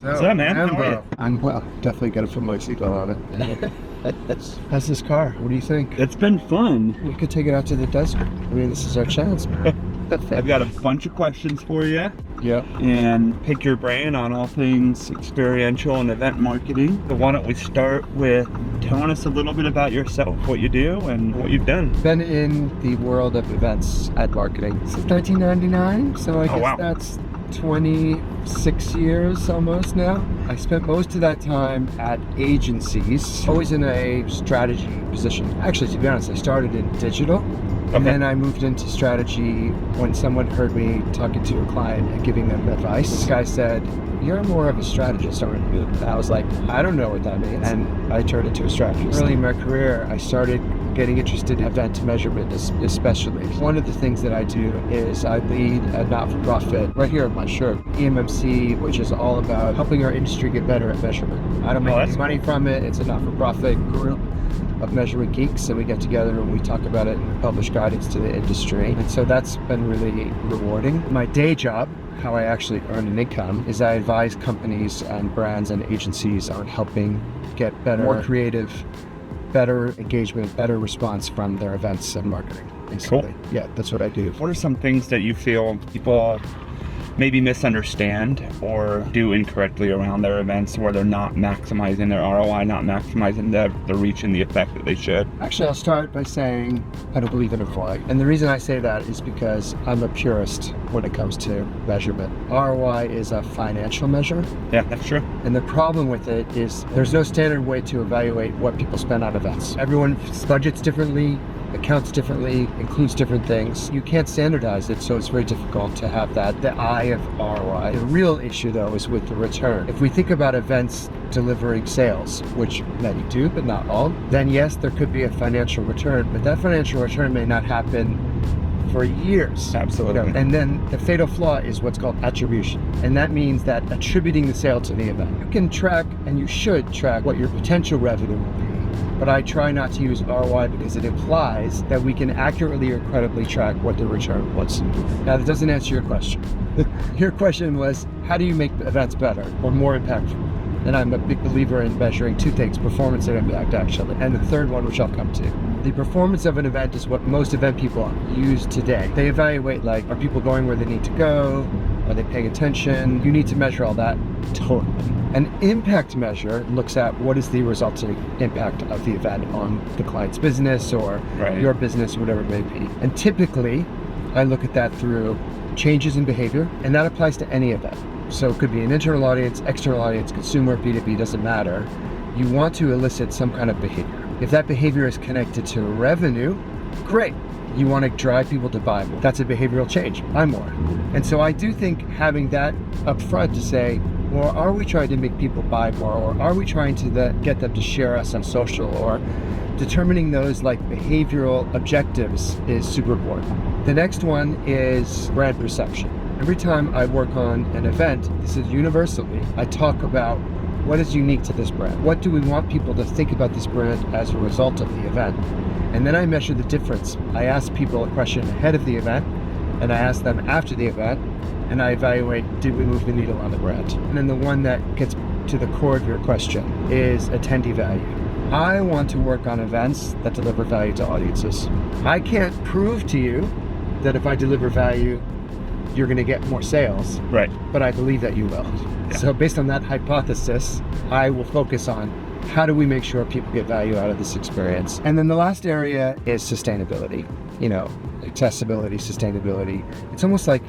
What's up, man? How are you? I'm well. Definitely got to put my seatbelt on it. How's this car? What do you think? It's been fun. We could take it out to the desert. I mean, this is our chance. I've got a bunch of questions for you. Yeah. And pick your brain on all things experiential and event marketing. So why don't we start with telling us a little bit about yourself, what you do and what you've done. Been in the world of events and marketing since 1999, so I guess wow. that's 26 years almost now. I spent most of that time at agencies, always in a strategy position. Actually, to be honest, I started in digital. And then I moved into strategy when someone heard me talking to a client and giving them advice. This guy said, "You're more of a strategist, aren't you?" And I was like, "I don't know what that means." And I turned into a strategist. Early in my career, I started getting interested in event measurement especially. One of the things that I do is I lead a not-for-profit, right here on my shirt, EMMC, which is all about helping our industry get better at measurement. I don't make any money from it. It's a not-for-profit group of measurement geeks, and we get together and we talk about it and publish guidance to the industry. And so that's been really rewarding. My day job, how I actually earn an income, is I advise companies and brands and agencies on helping get better, more creative, better engagement, better response from their events and marketing. Basically. Cool. Yeah, that's what I do. What are some things that you feel people maybe misunderstand or do incorrectly around their events where they're not maximizing their ROI, not maximizing the reach and the effect that they should? Actually, I'll start by saying I don't believe in ROI. And the reason I say that is because I'm a purist when it comes to measurement. ROI is a financial measure. Yeah, that's true. And the problem with it is there's no standard way to evaluate what people spend on events. Everyone budgets differently, accounts differently, includes different things. You can't standardize it, so it's very difficult to have the eye of ROI. The real issue, though, is with the return. If we think about events delivering sales, which many do, but not all, then yes, there could be a financial return, but that financial return may not happen for years. Absolutely. And then the fatal flaw is what's called attribution. And that means that attributing the sale to the event. You can track, and you should track, what your potential revenue will be. But I try not to use ROI because it implies that we can accurately or credibly track what the return was. Now, that doesn't answer your question. Your question was, how do you make events better or more impactful? And I'm a big believer in measuring two things, performance and impact, actually. And the third one, which I'll come to. The performance of an event is what most event people use today. They evaluate, like, are people going where they need to go? Are they paying attention? You need to measure all that totally. An impact measure looks at what is the resulting impact of the event on the client's business or your business, whatever it may be. And typically, I look at that through changes in behavior, and that applies to any event. So it could be an internal audience, external audience, consumer, B2B, doesn't matter. You want to elicit some kind of behavior. If that behavior is connected to revenue, great. You want to drive people to buy more. That's a behavioral change. Buy more. And so I do think having that up front to say, well, are we trying to make people buy more, or are we trying to get them to share us on social, or determining those like behavioral objectives is super important. The next one is brand perception. Every time I work on an event, this is universally, I talk about what is unique to this brand. What do we want people to think about this brand as a result of the event? And then I measure the difference. I ask people a question ahead of the event, and I ask them after the event, and I evaluate, did we move the needle on the brand? And then the one that gets to the core of your question is attendee value. I want to work on events that deliver value to audiences. I can't prove to you that if I deliver value, you're going to get more sales. Right. But I believe that you will. Yeah. So based on that hypothesis, I will focus on how do we make sure people get value out of this experience. And then the last area is sustainability. Accessibility, sustainability. It's almost like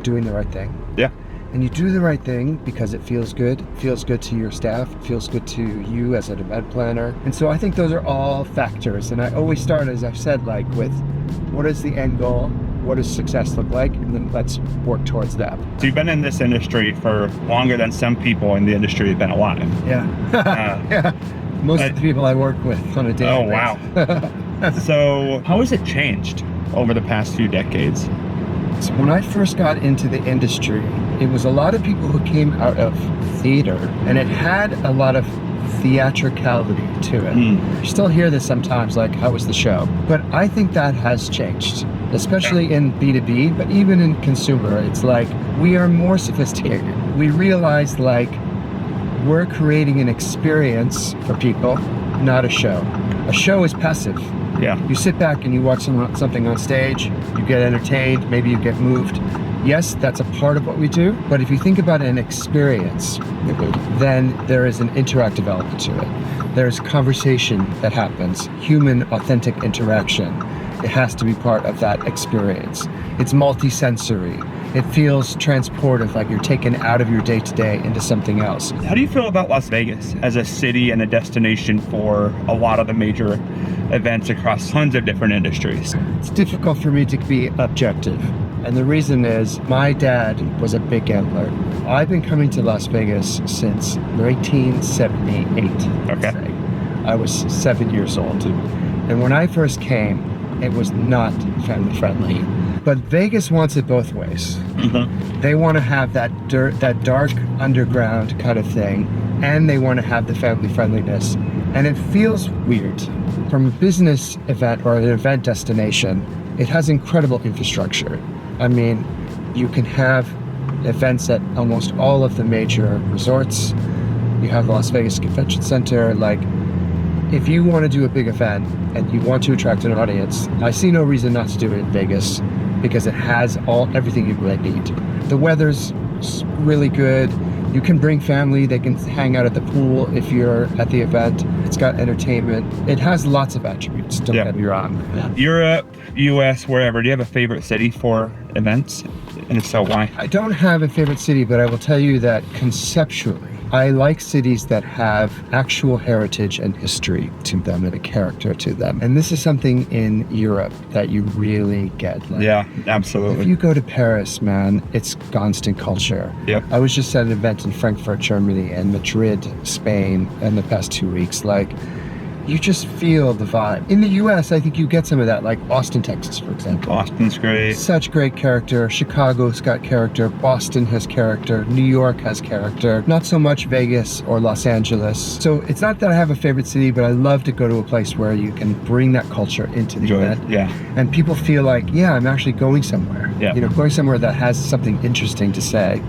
doing the right thing. Yeah. And you do the right thing because it feels good to your staff, it feels good to you as an event planner. And so I think those are all factors. And I always start, as I've said, like with what is the end goal? What does success look like? And then let's work towards that. So you've been in this industry for longer than some people in the industry have been alive. Yeah. Yeah. Most of the people I work with on a daily basis. Wow. So how has it changed over the past few decades? So when I first got into the industry, it was a lot of people who came out of theater, and it had a lot of theatricality to it. You still hear this sometimes, like, how was the show? But I think that has changed, especially in B2B, but even in consumer. It's like we are more sophisticated. We realize, like, we're creating an experience for people, not a show. A show is passive. Yeah. You sit back and you watch something on stage, you get entertained, maybe you get moved. Yes, that's a part of what we do, but if you think about an experience, then there is an interactive element to it. There's conversation that happens, human, authentic interaction. It has to be part of that experience. It's multi-sensory. It feels transportive, like you're taken out of your day-to-day into something else. How do you feel about Las Vegas as a city and a destination for a lot of the major events across tons of different industries? It's difficult for me to be objective. And the reason is my dad was a big gambler. I've been coming to Las Vegas since 1978. Okay. I was 7 years old. And when I first came, it was not family friendly. But Vegas wants it both ways. Mm-hmm. They want to have that dark underground kind of thing, and they want to have the family friendliness. And it feels weird. From a business event or an event destination, it has incredible infrastructure. I mean, you can have events at almost all of the major resorts. You have the Las Vegas Convention Center. Like, if you want to do a big event and you want to attract an audience, I see no reason not to do it in Vegas because it has everything you really need. The weather's really good. You can bring family. They can hang out at the pool if you're at the event. It's got entertainment. It has lots of attributes, don't get me wrong. Europe, US, wherever, do you have a favorite city for events? And if so, why? I don't have a favorite city, but I will tell you that conceptually, I like cities that have actual heritage and history to them and a character to them. And this is something in Europe that you really get. Like, yeah, absolutely. if you go to Paris, man, it's constant culture. Yep. I was just at an event in Frankfurt, Germany, and Madrid, Spain, in the past 2 weeks. Like, you just feel the vibe. In the US, I think you get some of that, like Austin, Texas, for example. Austin's great. Such great character. Chicago's got character. Boston has character. New York has character. Not so much Vegas or Los Angeles. So it's not that I have a favorite city, but I love to go to a place where you can bring that culture into the event. Yeah. And people feel like, yeah, I'm actually going somewhere. Yeah. You know, going somewhere that has something interesting to say.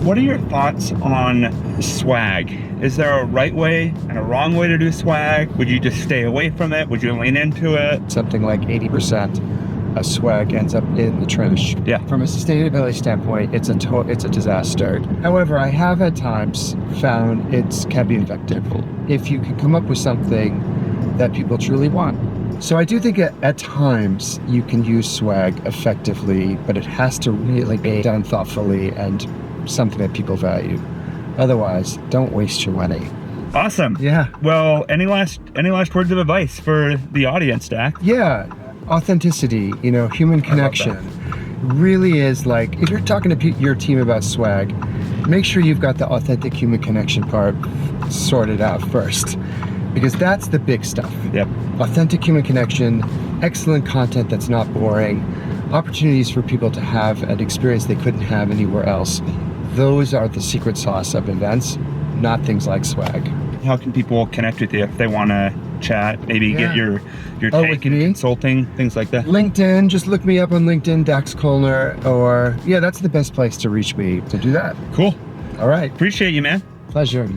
What are your thoughts on swag? Is there a right way and a wrong way to do swag? Would you just stay away from it? Would you lean into it? Something like 80% of swag ends up in the trash. Yeah. From a sustainability standpoint, it's a disaster. However, I have at times found it can be effective if you can come up with something that people truly want. So I do think at times you can use swag effectively, but it has to really be done thoughtfully and something that people value. Otherwise, don't waste your money. Awesome. Yeah. Well, any last words of advice for the audience, Dax? Yeah. Authenticity, human connection really is like, if you're talking to your team about swag, make sure you've got the authentic human connection part sorted out first, because that's the big stuff. Yep. Authentic human connection, excellent content that's not boring, opportunities for people to have an experience they couldn't have anywhere else. Those are the secret sauce of events, not things like swag. How can people connect with you if they want to chat, maybe get your take in consulting, things like that? LinkedIn, just look me up on LinkedIn, Dax Callner, that's the best place to reach me to do that. Cool. All right. Appreciate you, man. Pleasure.